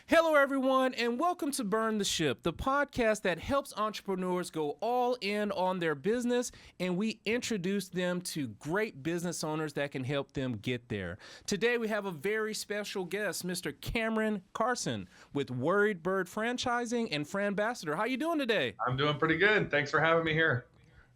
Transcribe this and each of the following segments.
Hello, everyone, and welcome to Burn the Ship, the podcast that helps entrepreneurs go all in on their business, and we introduce them to great business owners that can help them get there. Today, we have a very special guest, Mr. Carson, with Worried Bird Franchising and Franbassador. How you doing today? I'm doing pretty good. Thanks for having me here.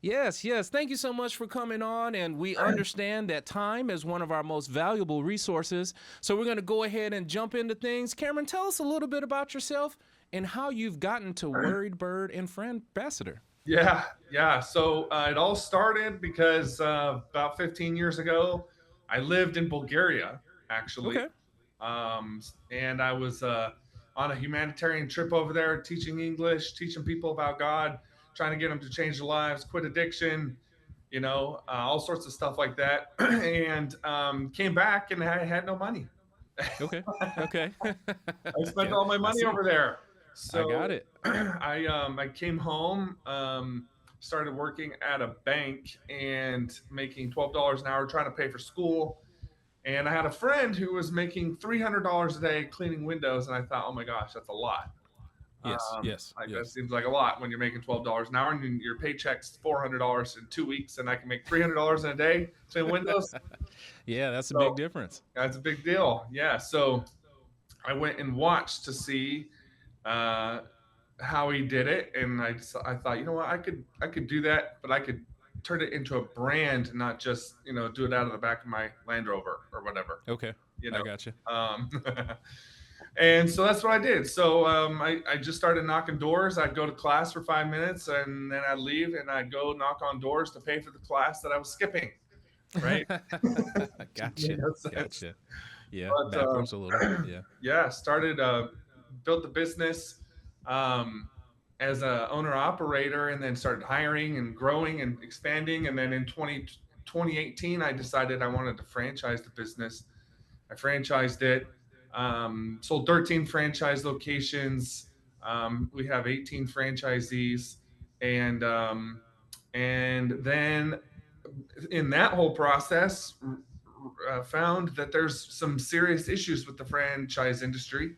Yes, yes. Thank you so much for coming on. And we understand that time is one of our most valuable resources. So we're going to go ahead and jump into things. Cameron, tell us a little bit about yourself and how you've gotten to Worried Bird and Franbassador. Yeah. So it all started because about 15 years ago, I lived in Bulgaria, actually. Okay. And I was on a humanitarian trip over there, teaching English, teaching people about God, trying to get them to change their lives, quit addiction, all sorts of stuff like that. And came back and I had no money. Okay. Okay. I spent Yeah, all my I money see. over there. I got So it. I came home, started working at a bank and making $12 an hour, trying to pay for school. And I had a friend who was making $300 a day cleaning windows, and I thought, oh my gosh, that's a lot. Yes, yes, Like that yes. seems like a lot when you're making $12 an hour and your paycheck's $400 in 2 weeks, and I can make $300 in a day cleaning windows. Yeah, that's a big So difference. that's a big deal. Yeah. So I went and watched to see uh, how he did it, and I thought, you know what, I could do that, but I could turn it into a brand, not just do it out of the back of my Land Rover or whatever, Okay. you I know. got you. Um, and so that's what I did. So I just started knocking doors. I'd go to class for 5 minutes, and then I'd leave, and I'd go knock on doors to pay for the class that I was skipping. Right? Gotcha. Made no sense. Gotcha. Yeah, But backwards a little. Yeah. yeah, started built the business um, as a owner operator, and then started hiring and growing and expanding. And then in 2018, I decided I wanted to franchise the business. I franchised it, sold 13 franchise locations. We have 18 franchisees, and then in that whole process, found that there's some serious issues with the franchise industry.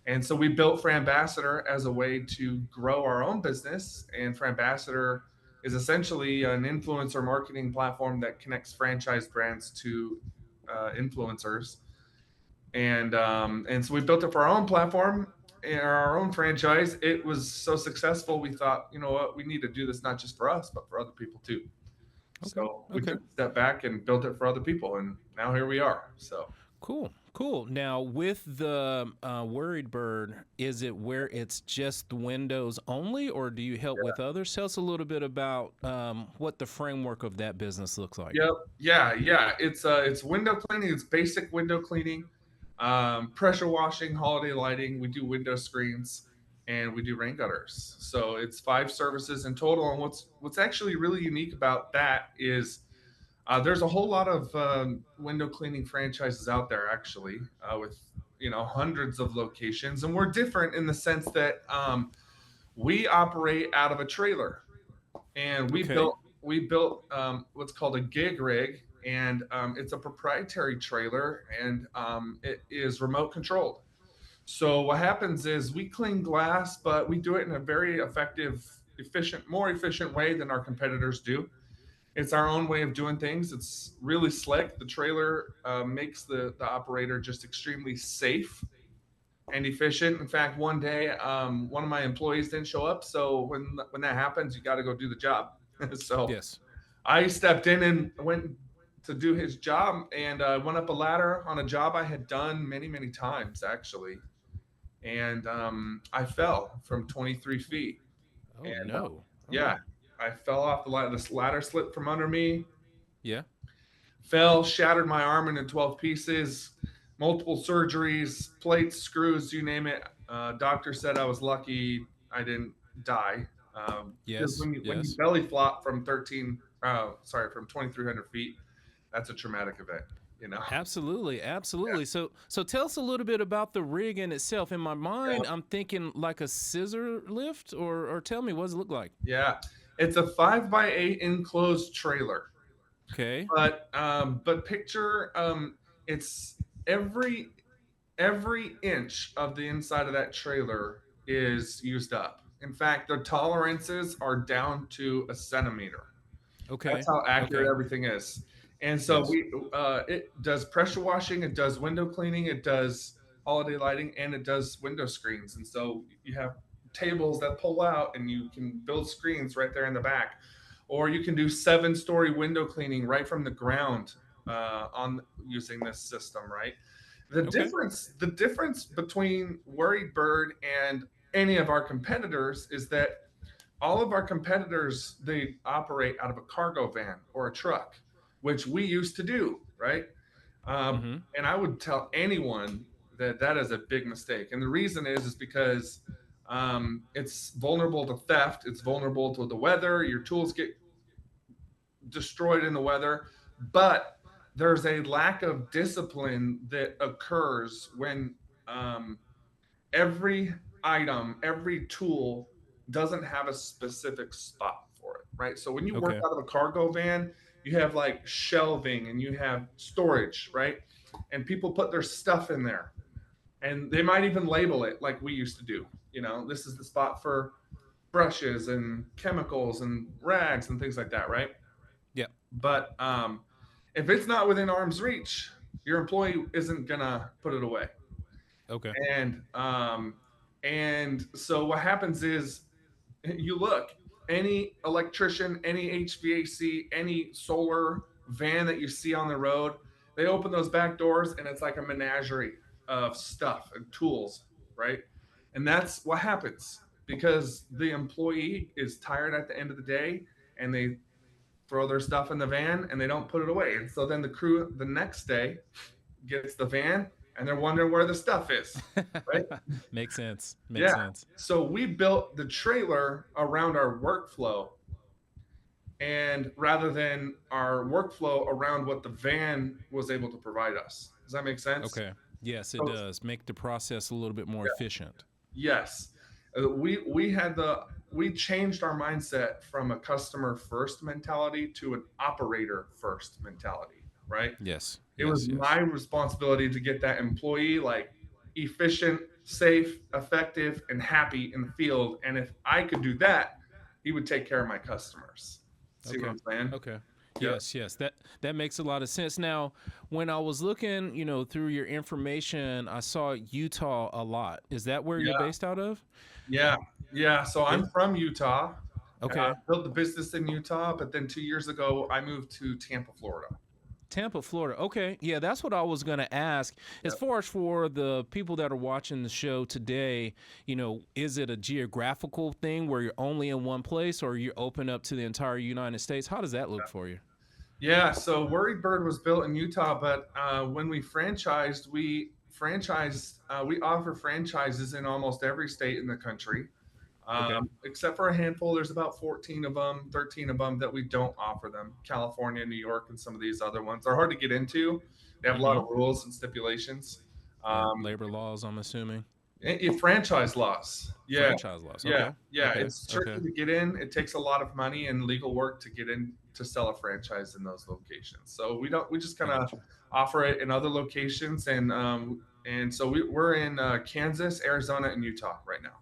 And so we built Franbassador as a way to grow our own business. And Franbassador is essentially an influencer marketing platform that connects franchise brands to influencers. And so we built it for our own platform and our own franchise. It was so successful, we thought, you know what, we need to do this not just for us, but for other people too. Okay. So we Okay. took a step back and built it for other people, and now here we are. So Cool, cool. Now, with the Worried Bird, is it where it's just Windows only, or do you help with others? Tell us a little bit about what the framework of that business looks like. yep, yeah. It's window cleaning. It's basic window cleaning, pressure washing, holiday lighting. We do window screens, and we do rain gutters. So it's 5 services in total. And what's actually really unique about that is there's a whole lot of window cleaning franchises out there, actually, with hundreds of locations, and we're different in the sense that we operate out of a trailer, and we Okay. built we built what's called a gig rig, and it's a proprietary trailer, and it is remote controlled. So what happens is we clean glass, but we do it in a very effective, more efficient way than our competitors do. It's our own way of doing things. It's really slick. The trailer makes the operator just extremely safe and efficient. In fact, one day, one of my employees didn't show up. So when that happens, you got to go do the job. So Yes. I stepped in and went to do his job, and went up a ladder on a job I had done many, many times, actually. And I fell from 23 feet. Oh And no. Oh yeah, no. I fell off the ladder. This ladder slipped from under me, Yeah. fell, shattered my arm into 12 pieces, multiple surgeries, plates, screws, you name it. Doctor said I was lucky I didn't die. Because Yes. when you Yes. belly flop from 2,300 feet, that's a traumatic event, you know? Absolutely, Yeah. absolutely. So tell us a little bit about the rig in itself. In my mind, Yeah. I'm thinking like a scissor lift, or tell me what does it look like? Yeah. It's a 5x8 enclosed trailer. Okay. But picture it's every every inch of the inside of that trailer is used up. In fact, the tolerances are down to a centimeter. That's Okay. how accurate Okay. everything is. And so Yes. it does pressure washing, it does window cleaning, it does holiday lighting, and it does window screens. And so you have tables that pull out, and you can build screens right there in the back, or you can do 7-story window cleaning right from the ground on using this system. Right. Okay. The difference between Worried Bird and any of our competitors is that all of our competitors, they operate out of a cargo van or a truck, which we used to do, right? um, Mm-hmm. and I would tell anyone that that is a big mistake, and the reason is because it's vulnerable to theft, it's vulnerable to the weather, your tools get destroyed in the weather, but there's a lack of discipline that occurs when um, every item, every tool doesn't have a specific spot for it, right? So when you work Okay. out of a cargo van, you have like shelving and you have storage, right? And people put their stuff in there, and they might even label it like we used to do. This is the spot for brushes and chemicals and rags and things like that, right? Yeah. But if it's not within arm's reach, your employee isn't gonna put it away. Okay. And so what happens is, you look, any electrician, any HVAC, any solar van that you see on the road, they open those back doors and it's like a menagerie of stuff and tools, right? And that's what happens because the employee is tired at the end of the day, and they throw their stuff in the van and they don't put it away. And so then the crew the next day gets the van, and they're wondering where the stuff is, right? Makes sense. Makes Yeah. sense. So we built the trailer around our workflow, and rather than our workflow around what the van was able to provide us. Does that make sense? Okay. Yes, it So, does. Make the process a little bit more yeah, efficient. yes. We changed our mindset from a customer first mentality to an operator first mentality, right? Yes. It was Yes. my Yes. responsibility to get that employee like efficient, safe, effective, and happy in the field. And if I could do that, he would take care of my customers. See what Okay. I'm saying? Okay. Yep. Yes, yes. That makes a lot of sense. Now, when I was looking, through your information, I saw Utah a lot. Is that where you're Yeah. based out of? Yeah. Yeah. So Yeah. I'm from Utah. I Okay. built the business in Utah, but then 2 years ago, I moved to Tampa, Florida. Tampa, Florida. Okay. Yeah, that's what I was going to ask. As Yep. far as for the people that are watching the show today, is it a geographical thing where you're only in one place or you're open up to the entire United States? How does that look for you? Yeah, so Worried Bird was built in Utah, but when we we offer franchises in almost every state in the country, Okay. except for a handful. There's about 14 of them, 13 of them that we don't offer them. California, New York, and some of these other ones. They're hard to get into. They have a lot Mm-hmm. of rules and stipulations. Yeah. Um, Labor laws, I'm assuming. franchise laws. Yeah, Franchise laws. yeah, Okay. yeah. Okay. It's tricky Okay. to get in. It takes a lot of money and legal work to get in to sell a franchise in those locations. So we don't. We just I kind of got you. offer it in other locations, and so we're in Kansas, Arizona, and Utah right now.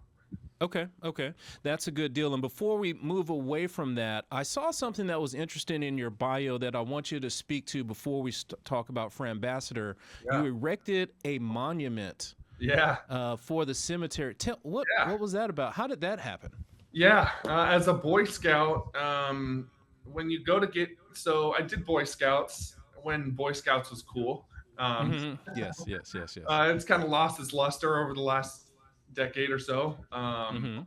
Okay, okay. That's a good deal. And before we move away from that, I saw something that was interesting in your bio that I want you to speak to before we talk about Franbassador. Yeah, You erected a monument yeah, for the cemetery. Tell yeah, what was that about? How did that happen? yeah. As a Boy Scout, when you go to get so I did Boy Scouts when Boy Scouts was cool. Um, Yes, yes, yes, yes. it's kind of lost its luster over the last decade or so. Hmm.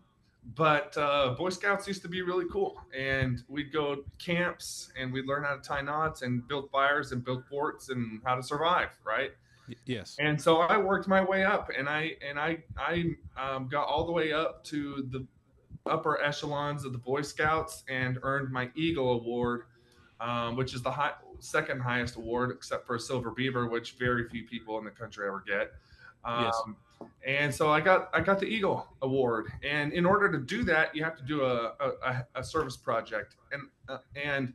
But Boy Scouts used to be really cool, and we'd go camps and we'd learn how to tie knots and build fires and build forts and how to survive, right? Yes, And so I worked my way up, and I got all the way up to the upper echelons of the Boy Scouts and earned my Eagle Award, which is the second highest award, except for a Silver Beaver, which very few people in the country ever get. yes, Um, and so I got the Eagle Award, and in order to do that, you have to do a service project, and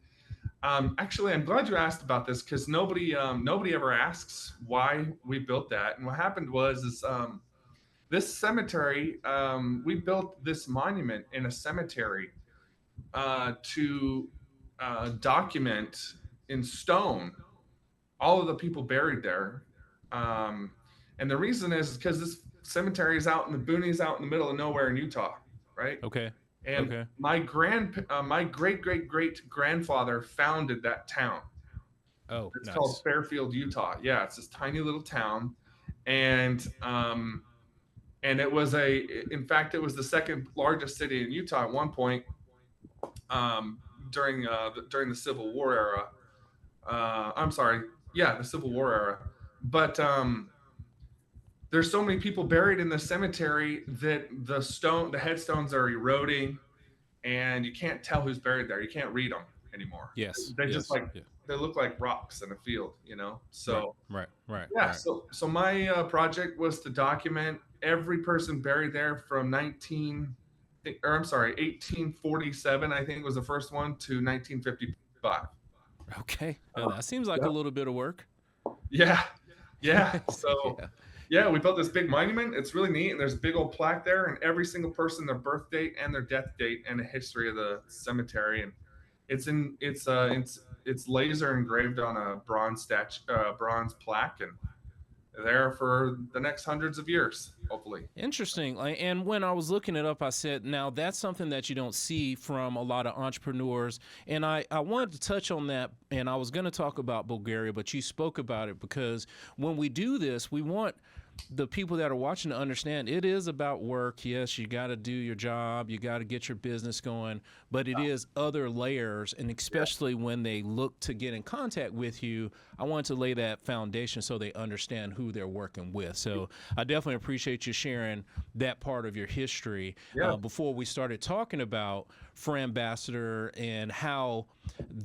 Actually, I'm glad you asked about this because nobody ever asks why we built that. And what happened was is this cemetery, we built this monument in a cemetery to document in stone all of the people buried there. Um, and the reason is because this cemetery is out in the boonies, out in the middle of nowhere in Utah, right? Okay. And Okay. my great great great grandfather founded that town. Oh, It's called nice. Fairfield, Utah. Yeah, it's this tiny little town, and it was in fact, it was the second largest city in Utah at one point um, during the Civil War era. I'm sorry, yeah, the Civil War era. But there's so many people buried in the cemetery that the headstones are eroding, and you can't tell who's buried there. You can't read them anymore. Yes. They just Yes. like Yeah. they look like rocks in a field, you know. Right. So Right. Right. yeah, Right. so my project was to document every person buried there from 1847, I think was the first one, to 1955. Okay. Now Uh, that seems like a yep. little bit of work. Yeah, yeah. So Yeah. yeah, we built this big monument. It's really neat, and there's a big old plaque there, and every single person, their birth date and their death date, and the history of the cemetery, and it's laser engraved on a bronze plaque, and there for the next hundreds of years, hopefully. Interesting. And when I was looking it up, I said, now that's something that you don't see from a lot of entrepreneurs. And I wanted to touch on that. And I was going to talk about Bulgaria, but you spoke about it because when we do this, we want the people that are watching to understand it is about work. Yes, you got to do your job, you got to get your business going, but it is other layers. And Yeah, especially when they look to get in contact with you, I want to lay that foundation so they understand who they're working with. So I definitely appreciate you sharing that part of your history. yeah, Before we started talking about Franbassador and how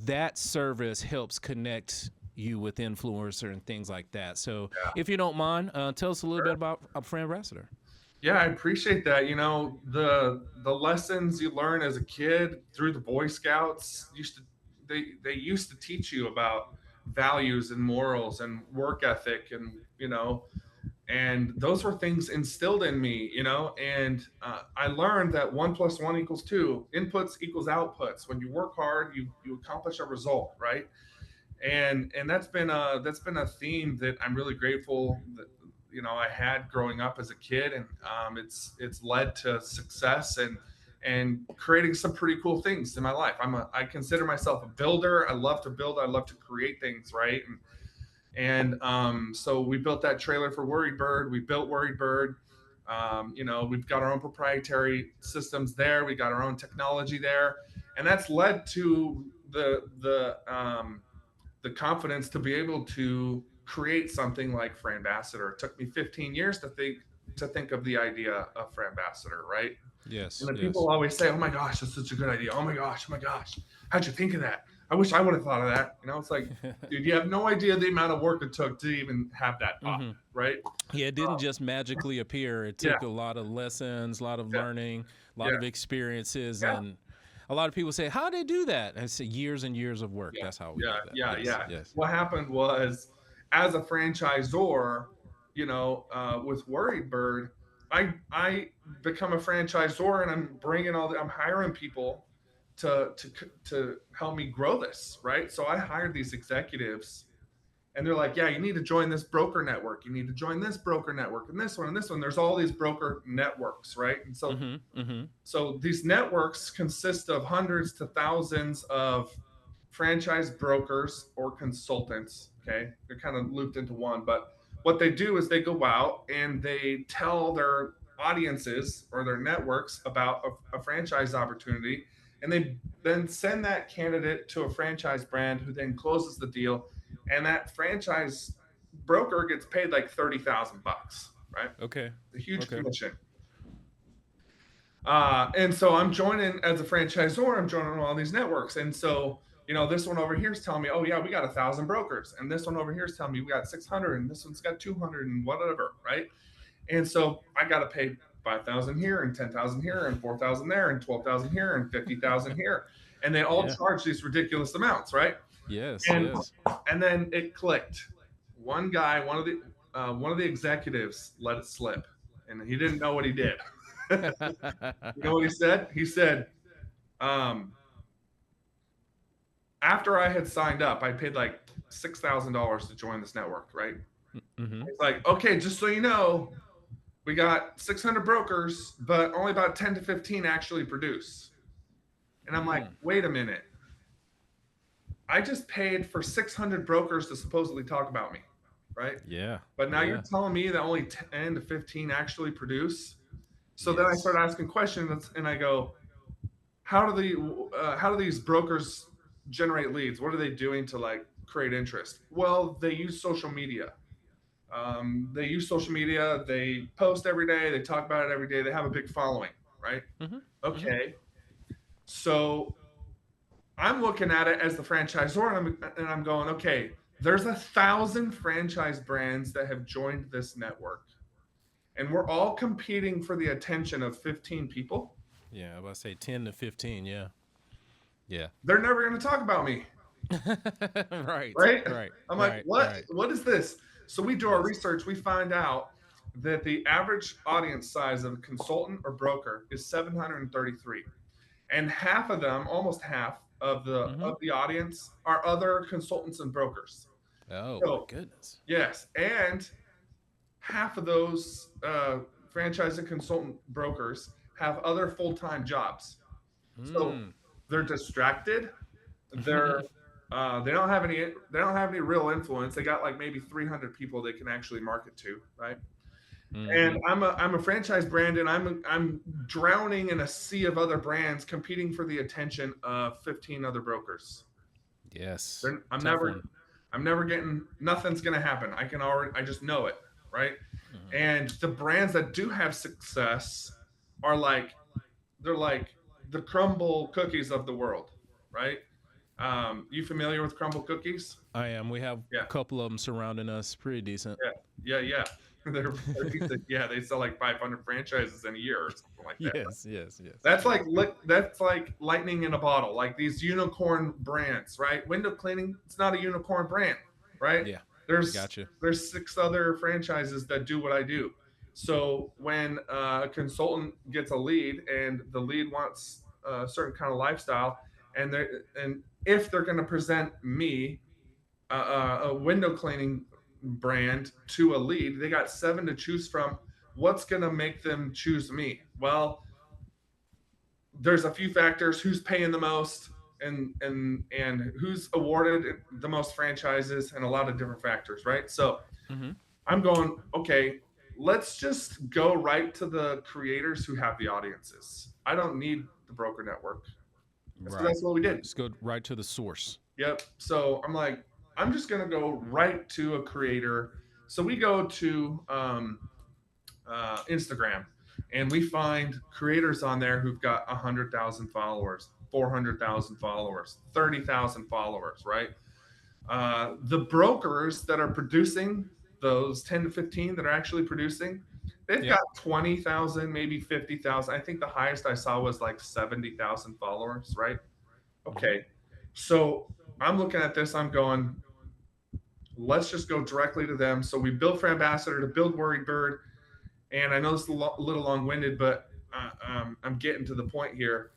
that service helps connect you with influencer and things like that. So, yeah. if you don't mind, tell us a little bit Sure. about Franbassador. Yeah, I appreciate that. You know, the lessons you learn as a kid through the Boy Scouts they used to teach you about values and morals and work ethic, and and those were things instilled in me, and I learned that 1 plus 1 equals 2. Inputs equals outputs. When you work hard, you accomplish a result, right? And that's been a theme that I'm really grateful that I had growing up as a kid, and it's led to success and creating some pretty cool things in my life. I consider myself a builder. I love to build. I love to create things, right? And so we built that trailer for Worried Bird. We built Worried Bird. We've got our own proprietary systems there. We got our own technology there, and that's led to the confidence to be able to create something like Franbassador. It took me 15 years to think of the idea of Franbassador, right? And Yes, then people yes. always say, "Oh my gosh, that's such a good idea. Oh my gosh, how'd you think of that? I wish I would have thought of that." It's like, dude, you have no idea the amount of work it took to even have that thought, Hmm. right? Yeah, it didn't just magically appear. It Yeah, took a lot of lessons, a lot of yeah, learning, a lot yeah, of experiences, yeah. and a lot of people say, "How do they do that?" I say, "Years and years of work. Yeah, That's how we yeah, do that." yeah, Yes, yeah. yes. What happened was, as a franchisor, with Worried Bird, I become a franchisor, and I'm hiring people to help me grow this, right? So I hired these executives, and they're like, "Yeah, you need to join this broker network. You need to join this broker network, and this one, and this one." There's all these broker networks, right? And so Mm-hmm. Mm-hmm. so these networks consist of hundreds to thousands of franchise brokers or consultants. Okay. They're kind of looped into one. But what they do is they go out and they tell their audiences or their networks about a franchise opportunity. And they then send that candidate to a franchise brand who then closes the deal. And that franchise broker gets paid like $30,000, right? Okay. A huge Okay. commission. And so I'm joining as a franchisor. I'm joining all these networks, and so this one over here is telling me, "Oh yeah, we got 1,000 brokers," and this one over here is telling me we got 600, and this one's got 200, and whatever, right? And so I got to pay 5,000 here, and 10,000 here, and 4,000 there, and 12,000 here, and 50,000 here, and they all Yeah. charge these ridiculous amounts, right? Yes, And yes. and then it clicked. One guy, one of the executives let it slip, and he didn't know what he did. You know what he said? He said, um, after I had signed up, I paid like $6,000 to join this network, right? Mm-hmm. It's like, okay, just so you know, we got 600 brokers, but only about 10 to 15 actually produce. And I'm like, Mm. wait a minute. I just paid for 600 brokers to supposedly talk about me, right? Yeah, But now you're yeah. telling me that only 10 to 15 actually produce. So then I start Yes. asking questions, and I go, how do these brokers generate leads? What are they doing to like create interest? Well, they use social media. They post every day. They talk about it every day. They have a big following, right? Mm-hmm. Mm-hmm. Okay. So I'm looking at it as the franchisor, and I'm going, okay, there's 1,000 franchise brands that have joined this network, and we're all competing for the attention of 15 people. Yeah, I was about to say 10 to 15. Yeah, yeah. They're never going to talk about me, Right, right? right, I'm like, right, what? right. What is this? So we do our Yes. research. We find out that the average audience size of a consultant or broker is 733, and half of them, almost half Mm-hmm. of the audience, are other consultants and brokers. Oh my So goodness. yes, and half of those franchise and consultant brokers have other full-time jobs. So Mm. they're distracted. They're they don't have any real influence. They got like maybe 300 people they can actually market to, right? And Mm-hmm. I'm a franchise brand, and I'm drowning in a sea of other brands competing for the attention of 15 other brokers. Yes. They're, Tough one. I'm never getting, nothing's going to happen. I just know it, right? Mm-hmm. And the brands that do have success are like, they're like the crumble cookies of the world, right? You familiar with crumble cookies? I am. We have a Yeah, couple of them surrounding us. Pretty decent. yeah. They're decent. Yeah, they sell like 500 franchises in a year or something like that. Yes, yes, yes. That's like lightning in a bottle. Like these unicorn brands, right? Window cleaning, it's not a unicorn brand, right? Yeah. There's Gotcha. there's six other franchises that do what I do. So when a consultant gets a lead and the lead wants a certain kind of lifestyle, and if they're going to present me a window cleaning brand to a lead, they got seven to choose from. What's going to make them choose me? Well, there's a few factors: who's paying the most, and who's awarded the most franchises, and a lot of different factors, right? So Mm-hmm. I'm going, okay, let's just go right to the creators who have the audiences. I don't need the broker network. So Right. that's what we did. Let's go right to the source. Yep. So I'm like, I'm just gonna go right to a creator. So we go to Instagram, and we find creators on there who've got 100,000 followers, 400,000 followers, 30,000 followers, right? The brokers that are producing those 10 to 15 that are actually producing, they've got Yep. 20,000, maybe 50,000. I think the highest I saw was like 70,000 followers, right? Mm-hmm. Okay. So I'm looking at this, I'm going, let's just go directly to them. So we built Franbassador to build Worried Bird. And I know this is a little long winded, but I'm getting to the point here.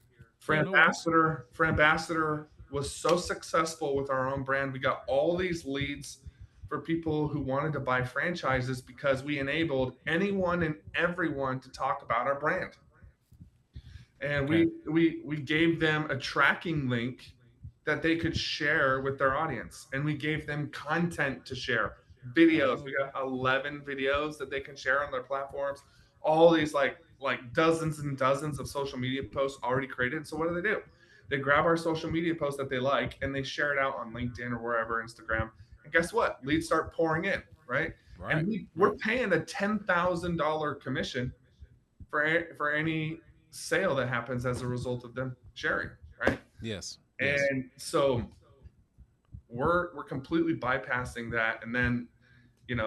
Yeah, no worries. Franbassador was so successful with our own brand. We got all these leads for people who wanted to buy franchises because we enabled anyone and everyone to talk about our brand. And Okay. we gave them a tracking link that they could share with their audience, and we gave them content to share, videos. Oh. We got 11 videos that they can share on their platforms, all these like dozens and dozens of social media posts already created. So what do? They grab our social media post that they like, and they share it out on LinkedIn or wherever, Instagram, and guess what, leads start pouring in, right? And Right. we're Right. paying a $10,000 commission for any sale that happens as a result of them sharing, right? Yes. Yes. And so we're completely bypassing that. And then,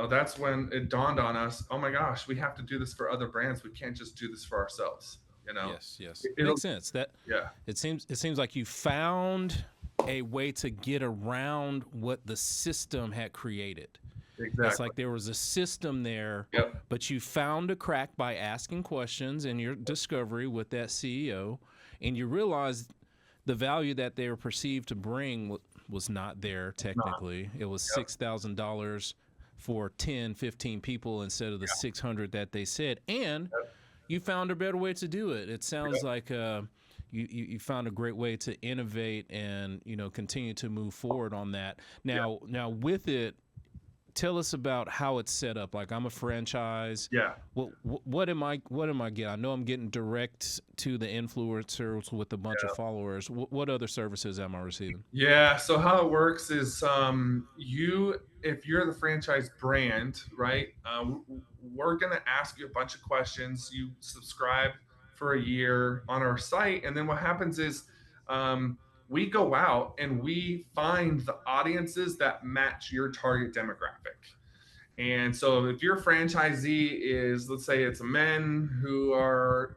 that's when it dawned on us, oh my gosh, we have to do this for other brands. We can't just do this for ourselves. Yes. Yes. It'll Makes sense. That Yeah. it seems like you found a way to get around what the system had created. It's Exactly. like there was a system there, Yep. but you found a crack by asking questions in your discovery with that CEO, and you realized the value that they were perceived to bring was not there Not. technically. It was Yep. $6,000 for 10, 15 people instead of the Yeah. 600 that they said. And Yep. you found a better way to do it. It sounds Yep. like you found a great way to innovate and continue to move forward on that. Yeah. Now with it, tell us about how it's set up. Like I'm a franchise. Yeah. What am I getting? I know I'm getting direct to the influencers with a bunch of Yeah. followers. What other services am I receiving? Yeah. So how it works is, you, if you're the franchise brand, right? We're gonna ask you a bunch of questions. You subscribe for a year on our site, and then what happens is, we go out and we find the audiences that match your target demographic. And so if your franchisee is, let's say it's men who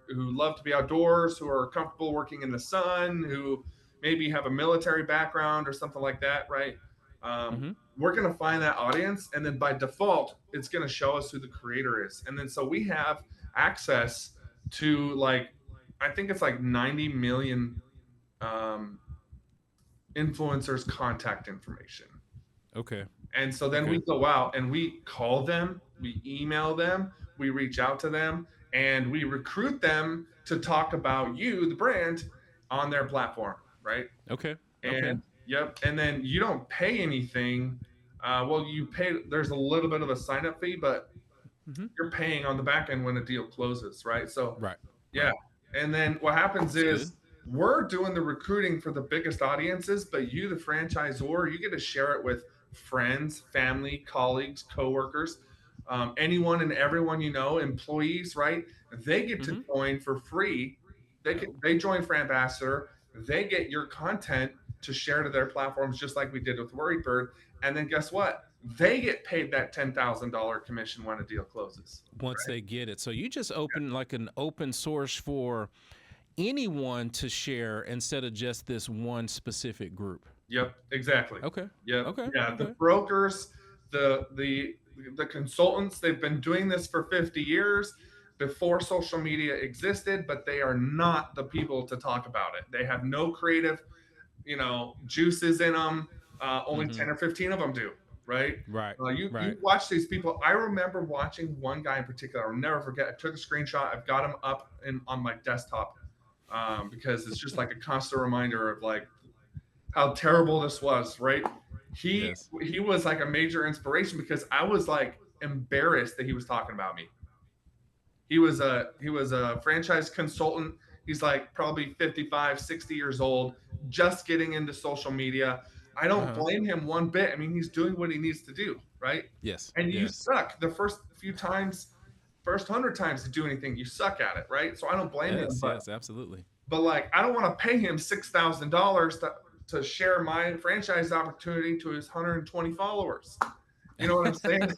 love to be outdoors, who are comfortable working in the sun, who maybe have a military background or something like that, right? Um, Mm-hmm. we're going to find that audience, and then by default, it's going to show us who the creator is. And then so we have access to, like, I think it's like 90 million um, influencers' contact information. Okay. And so then we Okay. go out and we call them, we email them, we reach out to them, and we recruit them to talk about you, the brand, on their platform, right? Okay. Okay. And yep, and then you don't pay anything. Well, you pay. There's a little bit of a sign up fee, but Mm-hmm. you're paying on the back end when a deal closes, right? So Right. yeah. Right. And then what happens That's good. is we're doing the recruiting for the biggest audiences, but you, the franchisor, you get to share it with friends, family, colleagues, coworkers, anyone and everyone you know, employees, right? They get to Mm-hmm. join for free. They join Franbassador. They get your content to share to their platforms, just like we did with WorryBird. And then guess what? They get paid that $10,000 commission when a deal closes. Once Right? they get it, so you just open like an open source for anyone to share instead of just this one specific group. Yep, exactly. Okay. Yep. Okay. Yeah, the Okay. brokers, the consultants, they've been doing this for 50 years before social media existed, but they are not the people to talk about it. They have no creative, juices in them. Only Mm-hmm. 10 or 15 of them do, right? Right. You Right. watch these people. I remember watching one guy in particular. I'll never forget. I took a screenshot. I've got him up on my desktop, because it's just like a constant reminder of, like, how terrible this was, right? He Yes. he was like a major inspiration because I was like embarrassed that he was talking about me. He was a franchise consultant. He's like probably 55, 60 years old, just getting into social media. I Uh don't huh. blame him one bit. I mean, he's doing what he needs to do, right? Yes. And you Yes. suck the first few times, first 100 times to do anything, you suck at it, right? So I don't blame him, Yes. but Yes. Absolutely. like, I don't want to pay him $6,000 to share my franchise opportunity to his 120 followers. You know what I'm saying?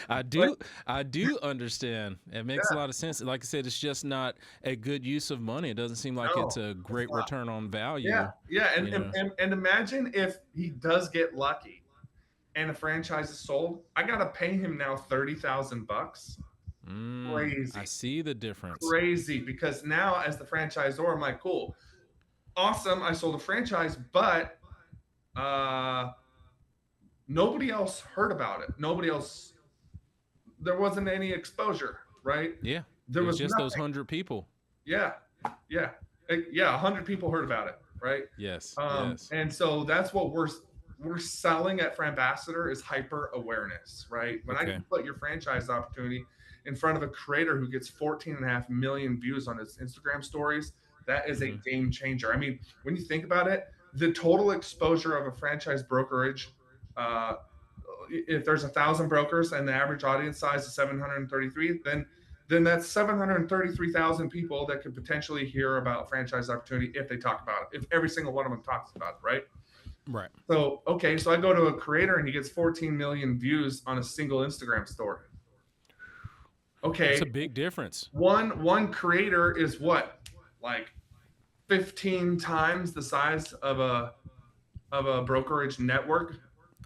I Like, do. I do understand. It makes a yeah, lot of sense. Like I said, it's just not a good use of money. It doesn't seem like it's no, a it's great not. return on Yeah, value. yeah, and You and, know. and, and imagine if he does get lucky and a franchise is sold. I gotta pay him now $30,000. I Crazy, see the difference. crazy. Because now, as the franchisor, I'm like, cool, awesome. I sold a franchise, but uh, nobody else heard about it. Nobody else. There wasn't any exposure, right? Yeah. There It was was just those nothing. 100 people. Yeah, yeah, yeah. 100 people heard about it, right? Yes. Yes. And so that's what we're selling at Franbassador is hyper awareness, right? When I Okay. can put your franchise opportunity in front of a creator who gets 14.5 million views on his Instagram stories, that is a Mm-hmm. game changer. I mean, when you think about it, the total exposure of a franchise brokerage, uh, if there's 1,000 brokers and the average audience size is 733, then that's 733,000 people that could potentially hear about franchise opportunity if they talk about it. If every single one of them talks about it, right? Right. So okay, so I go to a creator and he gets 14 million views on a single Instagram story. That's Okay, a big difference. one creator is what, like 15 times the size of of a brokerage network.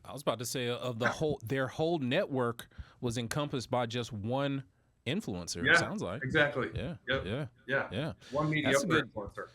I was about to say of the whole their whole network was encompassed by just one influencer. It Yeah, sounds like. exactly. Yeah, Yep. yeah, Yeah. yeah. One That's a mediocre good. influencer.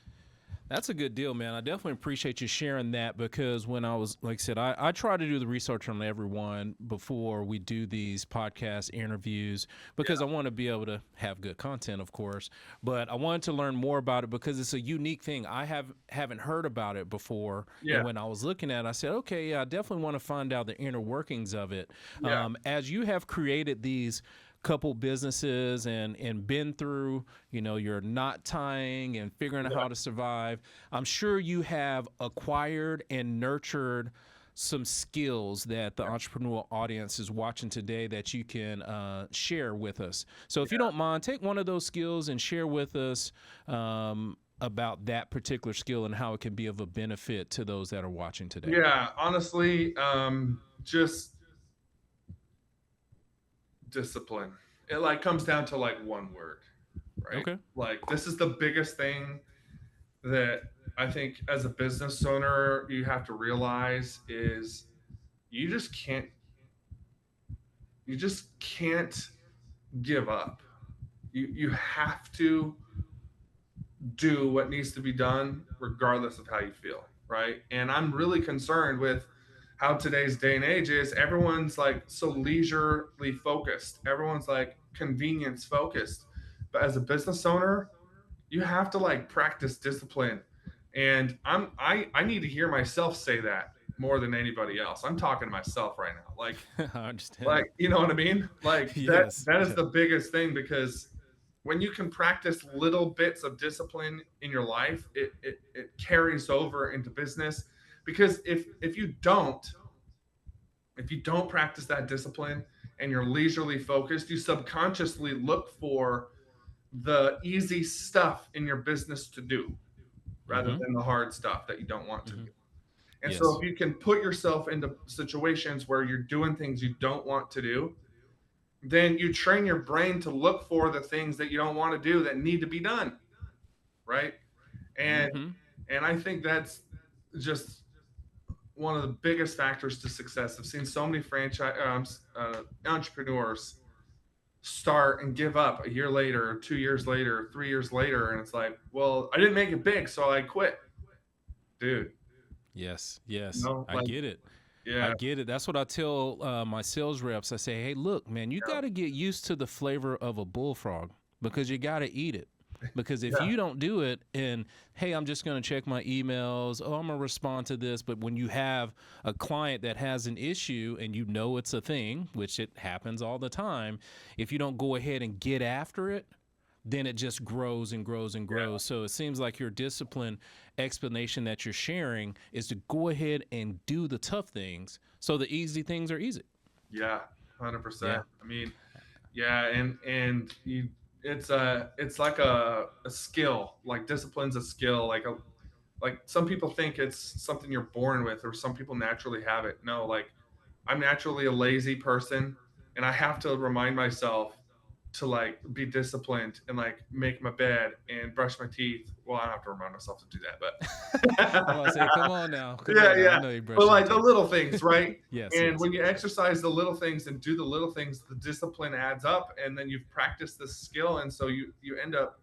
That's a good deal, man. I definitely appreciate you sharing that because when I was, like I said, I try to do the research on everyone before we do these podcast interviews because I Yeah. want to be able to have good content, of course. But I wanted to learn more about it because it's a unique thing. I haven't heard about it before, and Yeah. when I was looking at it, I said, okay, yeah, I definitely want to find out the inner workings of it. Yeah. As you have created these couple businesses and been through your knot tying and figuring out Yeah. how to survive, I'm sure you have acquired and nurtured some skills that the entrepreneurial audience is watching today that you can share with us. So if you don't mind, take one of those skills and share with us about that particular skill and how it can be of a benefit to those that are watching today. Yeah. Honestly, just discipline. It like comes down to like one word, right? Okay. Like this is the biggest thing that I think as a business owner you have to realize is you just can't you just can't give up. You have to do what needs to be done regardless of how you feel, right? And I'm really concerned with how today's day and age is. Everyone's like so leisurely focused, everyone's like convenience focused, but as a business owner you have to like practice discipline. And I need to hear myself say that more than anybody else. I'm talking to myself right now, I understand. like you know what I mean, like that Yes. that is Yeah. the biggest thing, because when you can practice little bits of discipline in your life, it carries over into business. Because if you don't practice that discipline and you're leisurely focused, you subconsciously look for the easy stuff in your business to do rather Mm-hmm. than the hard stuff that you don't want to Mm-hmm. do. And so Yes. if you can put yourself into situations where you're doing things you don't want to do, then you train your brain to look for the things that you don't want to do that need to be done, right? And Mm-hmm. and I think that's just one of the biggest factors to success. I've seen so many franchise entrepreneurs start and give up a year later, or 2 years later, or 3 years later, and it's like, well, I didn't make it big, so I quit, dude. Yes. You Yes. know, I like, get it. I yeah, get it. That's what I tell my sales reps. I say, hey, look, man, you got to get used to the flavor of a bullfrog because you got to eat it. Because if yeah, you don't do it and, hey, I'm just going to check my emails, oh, I'm going to respond to this. But when you have a client that has an issue and you know it's a thing, which it happens all the time, if you don't go ahead and get after it, then it just grows and grows and yeah, grows. So it seems like your discipline explanation that you're sharing is to go ahead and do the tough things so the easy things are easy. yeah, Yeah. 100%. I mean, yeah, and you, it's like a skill. Like discipline's a skill. Like some people think it's something you're born with, or some people naturally have it. No, like I'm naturally a lazy person, and I have to remind myself to like be disciplined and like make my bed and brush my teeth. Well, I don't have to remind myself to do that, I'm about to say, but come on now. Come yeah, on now. I yeah. know you But brushing your like the teeth. little things, right? Yes, And yes. when you exercise the little things and do the little things, the discipline adds up, and then you've practiced this skill, and so you end up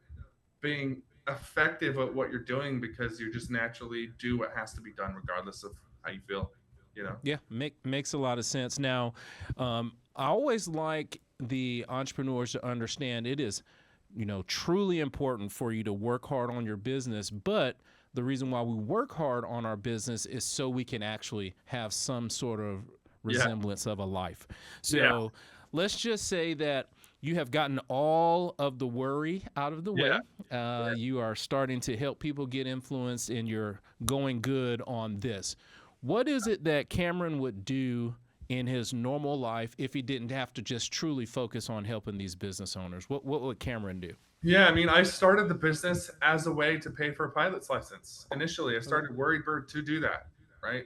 being effective at what you're doing because you just naturally do what has to be done regardless of how you feel, you know. Yeah, makes a lot of sense. Now, I always like the entrepreneurs to understand it is, truly important for you to work hard on your business. But the reason why we work hard on our business is so we can actually have some sort of Yeah, resemblance of a life. yeah, So let's just say that you have gotten all of the worry out of the yeah, way. You are starting to help people get influence, and you're going good on this. What is it that Cameron would do in his normal life if he didn't have to just truly focus on helping these business owners? What would Cameron do? yeah. I mean, I started the business as a way to pay for a pilot's license. Initially, I Okay. started Worried Bird to do that, right?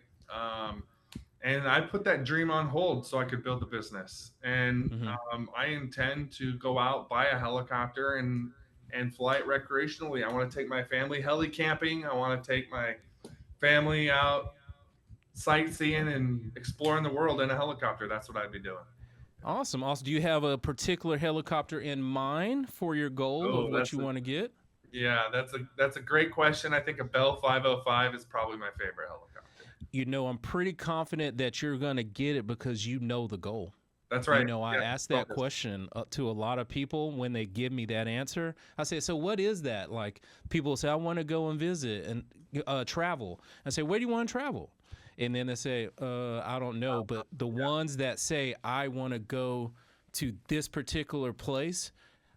And I put that dream on hold so I could build the business. And Mm-hmm. I intend to go out, buy a helicopter, and fly it recreationally. I want to take my family heli camping. I want to take my family out sightseeing and exploring the world in a helicopter. That's what I'd be doing. Awesome. Also, do you have a particular helicopter in mind for your goal of Oh, what you want to get? yeah, that's a great question. I think a Bell 505 is probably my favorite helicopter. I'm pretty confident that you're going to get it because you know the goal. That's right. I Yeah, ask that focus. question to a lot of people when they give me that answer. I say, so what is that? Like, people say, I want to go and visit and travel. I say, where do you want to travel? And then they say, I don't know. But the ones that say, I want to go to this particular place,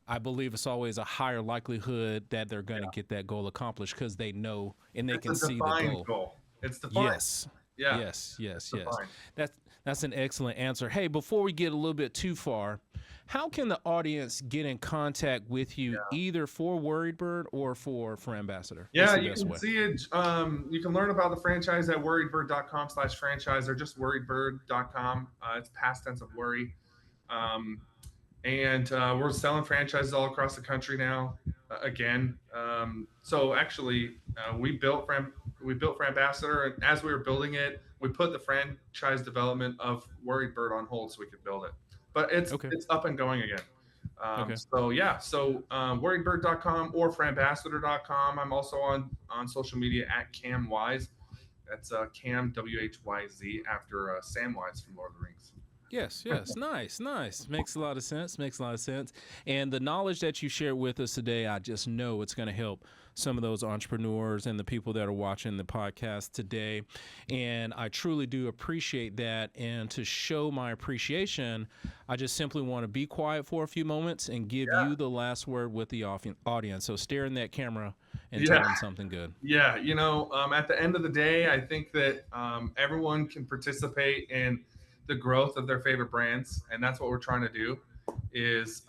I believe it's always a higher likelihood that they're going to get that goal accomplished because they know and they It's can a see the defined goal. goal. It's defined. Yes. Yeah, Yes, it's yes, yes. defined. That's an excellent answer. Hey, before we get a little bit too far, how can the audience get in contact with you either for Worried Bird or for Franbassador? What's Yeah, the you best can way? see it. You can learn about the franchise at worriedbird.com/franchise or just worriedbird.com. It's past tense of worry. Um, and we're selling franchises all across the country now. Again, so actually, we built Franbassador, and as we were building it, we put the franchise development of Worried Bird on hold so we could build it. But Okay. it's up and going again. Okay. Worriedbird.com or franbassador.com. I'm also on social media at Cam Wise. That's Cam WHYZ after Samwise from Lord of the Rings. Yes, yes. Nice, nice. Makes a lot of sense. Makes a lot of sense. And the knowledge that you shared with us today, I just know it's going to help some of those entrepreneurs and the people that are watching the podcast today. And I truly do appreciate that. And to show my appreciation, I just simply want to be quiet for a few moments and give you the last word with the audience. So stare in that camera and tell them something good. Yeah, at the end of the day, I think that everyone can participate in the growth of their favorite brands, and that's what we're trying to do is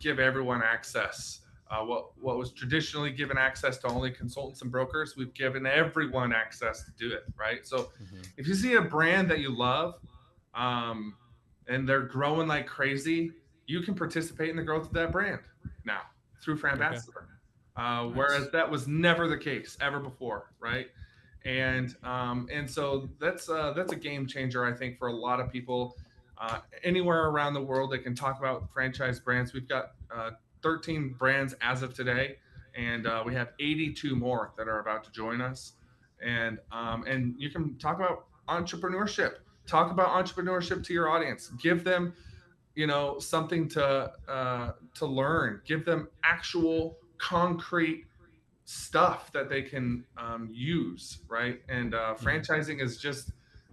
give everyone access. What was traditionally given access to only consultants and brokers, we've given everyone access to do it, right? So if you see a brand that you love um, and they're growing like crazy, you can participate in the growth of that brand now through Okay. Franbassador. Whereas Nice. that was never the case ever before, right? And so that's a game changer, I think, for a lot of people anywhere around the world that can talk about franchise brands. We've got 13 brands as of today, and we have 82 more that are about to join us. And you can talk about entrepreneurship. Talk about entrepreneurship to your audience. Give them something to learn. Give them actual concrete stuff that they can use, right? And franchising is just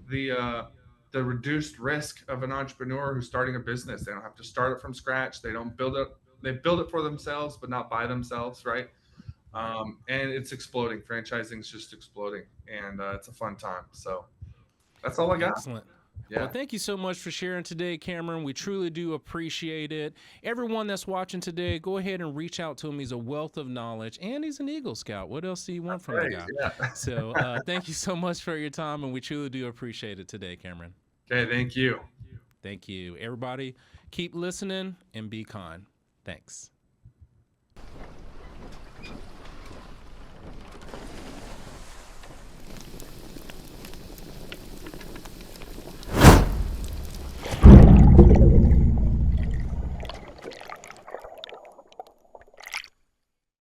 the reduced risk of an entrepreneur who's starting a business. They don't have to start it from scratch. They don't build it. They build it for themselves, but not by themselves, right? Right. And it's exploding. Franchising is just exploding, and it's a fun time. So that's all I got. Excellent. Well, Yeah. thank you so much for sharing today, Cameron. We truly do appreciate it. Everyone that's watching today, go ahead and reach out to him. He's a wealth of knowledge, and he's an Eagle Scout. What else do you want from the Great. guy? Yeah. So thank you so much for your time, and we truly do appreciate it today, Cameron. Okay. Thank you. Thank you. Everybody, keep listening and be kind. Thanks.